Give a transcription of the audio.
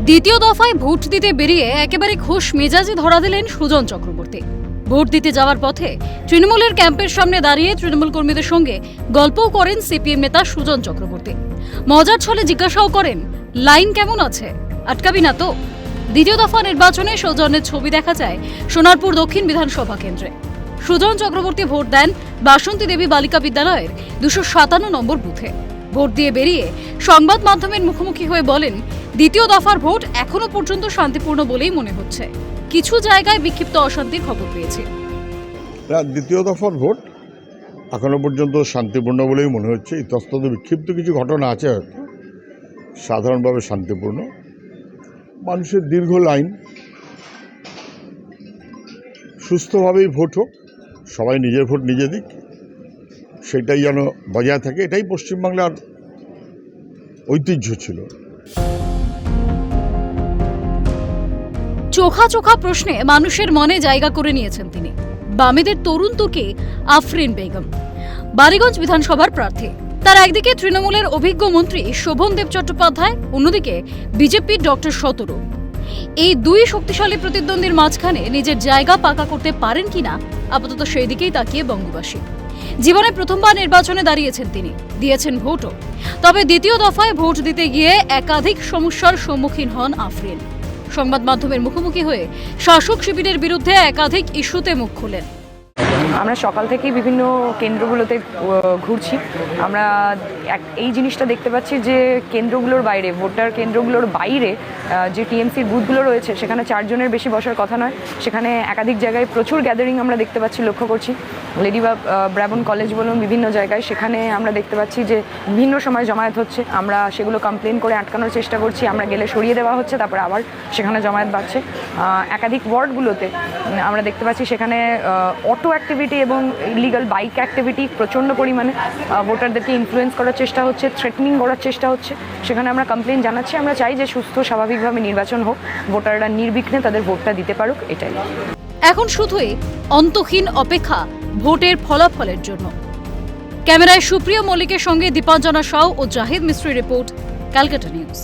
দ্বিতীয় দফায় ভোট দিতে বেরিয়ে একেবারে খোশ মেজাজে ধরা দিলেন সুজন চক্রবর্তী। ভোট দিতে যাওয়ার পথে তৃণমূলের ক্যাম্পের সামনে দাঁড়িয়ে তৃণমূল কর্মীদের সঙ্গে গল্পও করেন সিপিএম নেতা সুজন চক্রবর্তী। মজার ছলে জিজ্ঞাসাও করেন, লাইন কেমন আছে, আটকাবি না তো? দ্বিতীয় দফা নির্বাচনে সৌজন্যের ছবি দেখা যায় সোনারপুর দক্ষিণ বিধানসভা কেন্দ্রে। সুজন চক্রবর্তী ভোট দেন বাসন্তী দেবী বালিকা বিদ্যালয়ের 257 নম্বর বুথে। ভোট দিয়ে বেরিয়ে সংবাদ মাধ্যমের মুখোমুখি হয়ে বলেন, দ্বিতীয় দফার ভোট এখনো পর্যন্ত শান্তিপূর্ণ বলেই মনে হচ্ছে। কিছু জায়গায় বিক্ষিপ্ত অশান্তির খবর পেয়েছি। দ্বিতীয় দফার ভোট এখনো পর্যন্ত শান্তিপূর্ণ বলেই মনে হচ্ছে। ইতস্তত বিক্ষিপ্ত কিছু ঘটনা আছে, হয়তো সাধারণভাবে শান্তিপূর্ণ। মানুষের দীর্ঘ লাইন, সুস্থভাবেই ভোট হোক, সবাই নিজের ভোট নিজে দিক, সেটাই যেন বজায় থাকে। এটাই পশ্চিমবাংলার ঐতিহ্য ছিল। চোখা চোখা প্রশ্নে মানুষের মনে জায়গা করে নিয়েছেন তিনি। বামেদের তরুণ তুর্কি আফরিন বেগম বালিগঞ্জ বিধানসভার প্রার্থী। তার একদিকে তৃণমূলের অভিজ্ঞ মন্ত্রী শোভনদেব চট্টোপাধ্যায়, অন্যদিকে বিজেপির ডক্টর শতরূপ। এই দুই শক্তিশালী প্রতিদ্বন্দ্বীর মাঝখানে নিজের জায়গা পাকা করতে পারেন কিনা আপাতত সেই দিকেই তাকিয়ে বঙ্গবাসী। জীবনে প্রথমবার নির্বাচনে দাঁড়িয়েছেন তিনি, দিয়েছেন ভোটও। তবে দ্বিতীয় দফায় ভোট দিতে গিয়ে একাধিক সমস্যার সম্মুখীন হন আফরিন। সংবাদ মাধ্যমের মুখোমুখি হয়ে শাসক শিবিরের বিরুদ্ধে একাধিক ইস্যুতে মুখ খোলেন। আমরা সকাল থেকেই বিভিন্ন কেন্দ্রগুলোতে ঘুরছি। আমরা এই জিনিসটা দেখতে পাচ্ছি যে কেন্দ্রগুলোর বাইরে, ভোটার কেন্দ্রগুলোর বাইরে যে টিএমসির বুথগুলো রয়েছে, সেখানে 4 জনের বেশি বসার কথা নয়। সেখানে একাধিক জায়গায় প্রচুর গ্যাদারিং আমরা দেখতে পাচ্ছি, লক্ষ্য করছি। লেডি ব্রাবন কলেজ বলুন, বিভিন্ন জায়গায় সেখানে আমরা দেখতে পাচ্ছি যে বিভিন্ন সময় জমায়েত হচ্ছে। আমরা সেগুলো কমপ্লেন করে আটকানোর চেষ্টা করছি। আমরা গেলে সরিয়ে দেওয়া হচ্ছে, তারপরে আবার সেখানে জমায়েত বাড়ছে। একাধিক ওয়ার্ডগুলোতে আমরা দেখতে পাচ্ছি সেখানে অটো অ্যাক্টিভিটি এবং ইলিগাল বাইক অ্যাক্টিভিটি প্রচণ্ড পরিমাণে। ভোটারদেরকে ইনফ্লুয়েন্স করার চেষ্টা হচ্ছে, থ্রেটনিং করার চেষ্টা হচ্ছে। সেখানে আমরা কমপ্লেন জানাচ্ছি। আমরা চাই যে সুস্থ স্বাভাবিকভাবে নির্বাচন হোক, ভোটাররা নির্বিঘ্নে তাদের ভোটটা দিতে পারুক, এটাই। এখন শুধুই অন্তহীন অপেক্ষা ভোটের ফলাফলের জন্য। ক্যামেরায় সুপ্রিয় মল্লিকের সঙ্গে দীপাঞ্জনা সাউ ও জাহিদ মিস্ত্রির রিপোর্ট, ক্যালকাটা নিউজ।